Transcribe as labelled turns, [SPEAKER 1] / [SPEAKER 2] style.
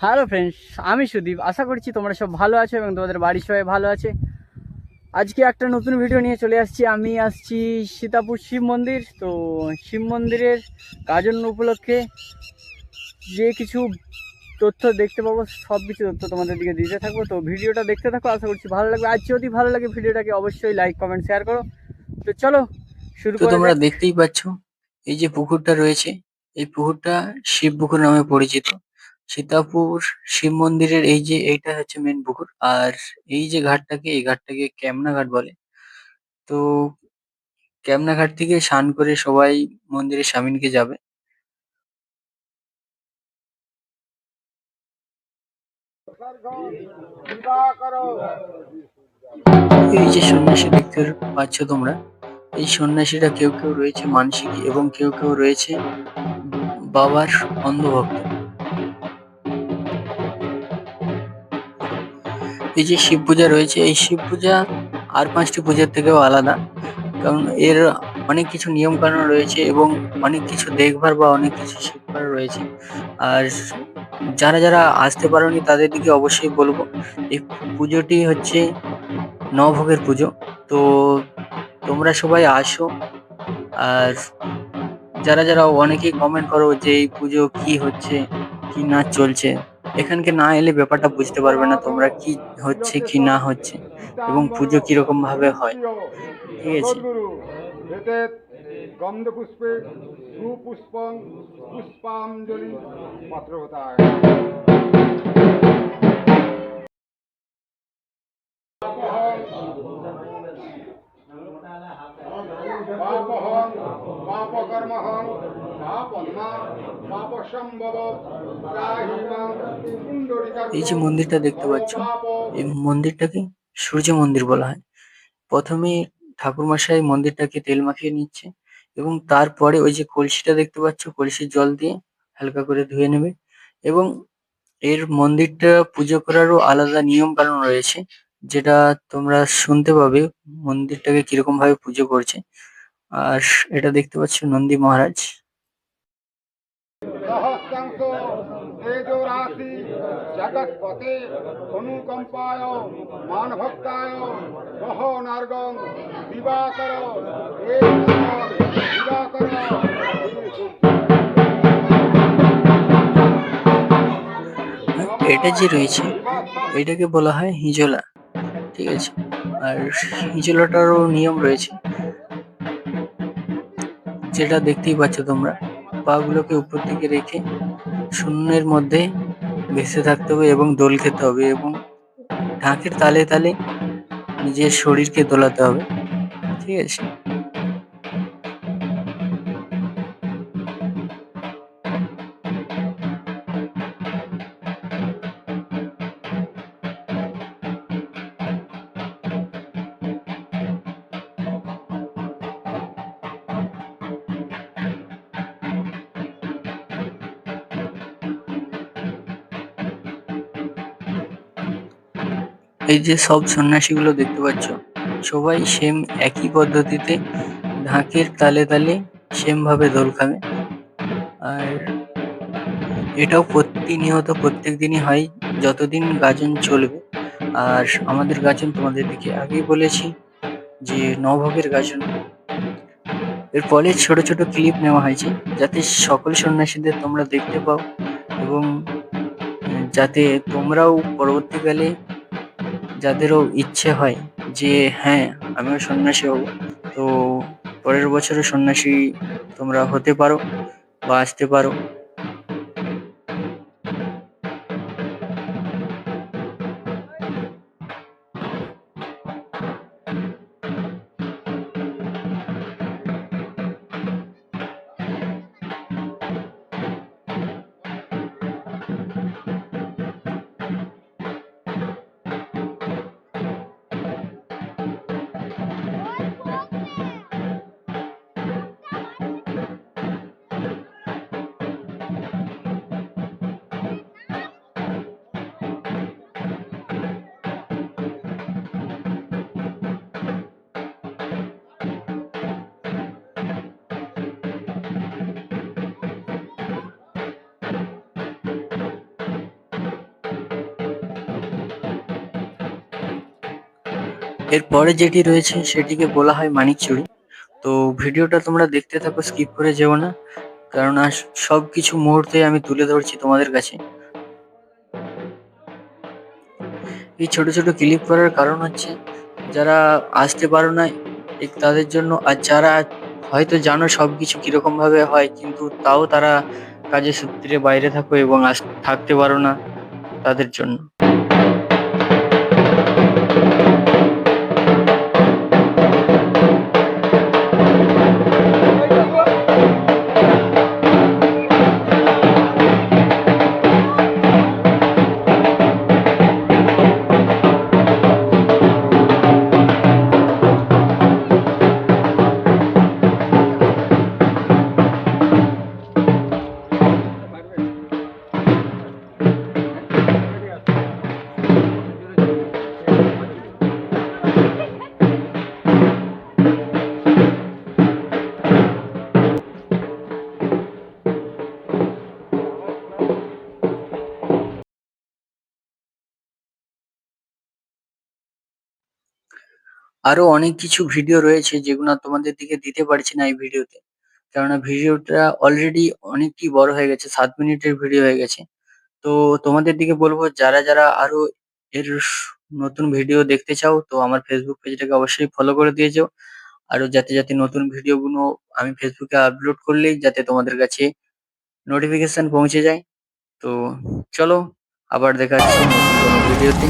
[SPEAKER 1] Hello friends, আমি সুদীপ। আশা করছি তোমরা সব ভালো আছো এবং তোমাদের বাড়ির সবাই ভালো আছে। আজকে একটা নতুন ভিডিও নিয়ে চলে আসছি। আমি আসছি সীতাপুর শিব মন্দির। তো শিব মন্দিরের গাজন উপলক্ষে যে কিছু তথ্য দেখতে পাবো, সব কিছু তথ্য তোমাদের দিকে দিতে থাকবো। তো ভিডিওটা দেখতে থাকো, আশা করছি ভালো লাগবে। আর যদি ভালো লাগে ভিডিওটাকে অবশ্যই লাইক কমেন্ট শেয়ার করো। তো চলো শুরু
[SPEAKER 2] তো
[SPEAKER 1] করা
[SPEAKER 2] তোমরা
[SPEAKER 1] যাক।
[SPEAKER 2] দেখতেই পাচ্ছ, এই যে পুকুরটা রয়েছে, এই পুকুরটা শিব পুকুর নামে পরিচিত। সীতাপুর শিব মন্দিরের এইটা হচ্ছে মেন পুকুর। আর এই ঘাটটাকে ক্যামনা ঘাট বলে। তো ক্যামনা ঘাট থেকে স্নান করে সবাই মন্দিরের সামনেদিকে যাবে। এই যে সন্ন্যাসী দেখতে পাচ্ছ তোমরা, এই সন্ন্যাসীরা কেউ কেউ রয়েছে মানসিক এবং কেউ কেউ রয়েছে বাবার অন্ধভক্ত। এই যে শিব পূজা রয়েছে, এই শিব পূজা আর ৫টি পূজার থেকেও আলাদা। কারণ এর অনেক কিছু নিয়ম কানুন রয়েছে এবং অনেক কিছু দেখবার বা অনেক কিছু শিখবার রয়েছে। আর যারা আসতে পারোনি তাদের দিকে অবশ্যই বলবো, এই পুজোটি হচ্ছে নবভোগের পুজো। তো তোমরা সবাই আসো। আর যারা অনেকেই কমেন্ট করো যে এই পুজো কি হচ্ছে কি না চলছে, এখানকে না এলে ব্যাপারটা বুঝতে পারবে না তোমরা কি হচ্ছে কি না হচ্ছে এবং
[SPEAKER 3] पीताम्बर
[SPEAKER 2] পুজো কিরকম ভাবে হয়।
[SPEAKER 3] प्रिय
[SPEAKER 2] ঠিক আছে।
[SPEAKER 3] जगद्गुरु एते गन्धपुष्पे सुपुष्पं पुष्पाञ्जलि पत्रवताय पापहं पापकर्महं पापद्मा पापसम्भव त्राहि
[SPEAKER 2] এই যে
[SPEAKER 3] पुण्डरीकाक्षं
[SPEAKER 2] মন্দিরটা দেখতে
[SPEAKER 3] मम
[SPEAKER 2] পাচ্ছ,
[SPEAKER 3] पाप
[SPEAKER 2] এই মন্দিরটাকে সূর্য মন্দির বলা হয়। প্রথমে ঠাকুরমশাই মন্দিরটাকে তেল মাখিয়ে নিচ্ছে এবং তারপরে ওই যে কলসিটা দেখতে পাচ্ছ, কলসির জল দিয়ে হালকা করে ধুয়ে নেবে। এবং এর মন্দিরটা পুজো করারও আলাদা নিয়ম কানুন রয়েছে, যেটা তোমরা শুনতে পাবে মন্দিরটাকে কিরকম ভাবে পুজো করছে। আর এটা দেখতে পাচ্ছ নন্দী মহারাজ।
[SPEAKER 3] सहस्रांशो तेजो राशि जगत्पते अनुकंपाय मानभक्ताय कहो नार्गं दिवाकर दिवाकर
[SPEAKER 2] আর এটা যে রয়েছে, এটাকে বলা হয় হিজলা। ঠিক আছে। আর হিজলাটারও নিয়ম রয়েছে, যেটা দেখতেই পাচ্ছ তোমরা। পা গুলোকে উপর দিকে রেখে শূন্যের মধ্যে ভেসে থাকতে হবে এবং দোল খেতে হবে এবং ঢাকের তালে তালে নিজের শরীরকে দোলাতে হবে। ঠিক আছে। এই যে সব সন্ন্যাসীগুলো দেখতে পাচ্ছ, সবাই সেম একই পদ্ধতিতে ঢাকের তালে তালে সেম ভাবে দোল খাবে। আর এটাও প্রতিনিয়ত প্রত্যেক দিনই হয়, যতদিন গাজন চলবে। আর আমাদের গাজন তোমাদেরকে আগেই বলেছি যে নবভোগের গাজন। এর ফলে ছোট ছোট ক্লিপ নেওয়া হয়েছে, যাতে সকল সন্ন্যাসীদের তোমরা দেখতে পাও এবং যাতে তোমরাও পরবর্তীকালে যাদেরও ইচ্ছে হয় যে হ্যাঁ আমিও সন্ন্যাসী হব, তো পরের বছরও সন্ন্যাসী তোমরা হতে পারো বা আসতে পারো। এরপরে যেটি রয়েছে সেটিকে বলা হয় মানিকচুরি। তো ভিডিওটা তোমরা দেখতে থাকো, স্কিপ করে যেও না, কারণ সবকিছু মুহূর্তে আমি তুলে ধরছি তোমাদের কাছে। এই ছোট ছোট ক্লিপ করার কারণ হচ্ছে যারা আসতে পারো না তাদের জন্য, আর যারা হয়তো জানো সবকিছু কিরকম ভাবে হয় কিন্তু তাও তারা কাজের সূত্রে বাইরে থাকো এবং থাকতে পারো না, তাদের জন্য। আরো অনেক কিছু ভিডিও রয়েছে যেগুলো তোমাদের দিকে দিতে পারছি না এই ভিডিওতে, কেননা ভিডিওটা অলরেডি অনেকটি বড় হয়ে গেছে, 7 মিনিটের ভিডিও হয়ে গেছে। তো তোমাদের দিকে বলবো, যারা যারা আরো এর নতুন ভিডিও দেখতে চাও তো আমার ফেসবুক পেজটাকে অবশ্যই ফলো করে দিয়ে যাও, আরো যাতে যাতে নতুন ভিডিওগুলো আমি ফেসবুকে আপলোড করলেই যাতে তোমাদের কাছে নোটিফিকেশন পৌঁছে যায়। তো চলো, আবার দেখা হচ্ছে নতুন কোনো ভিডিওতে।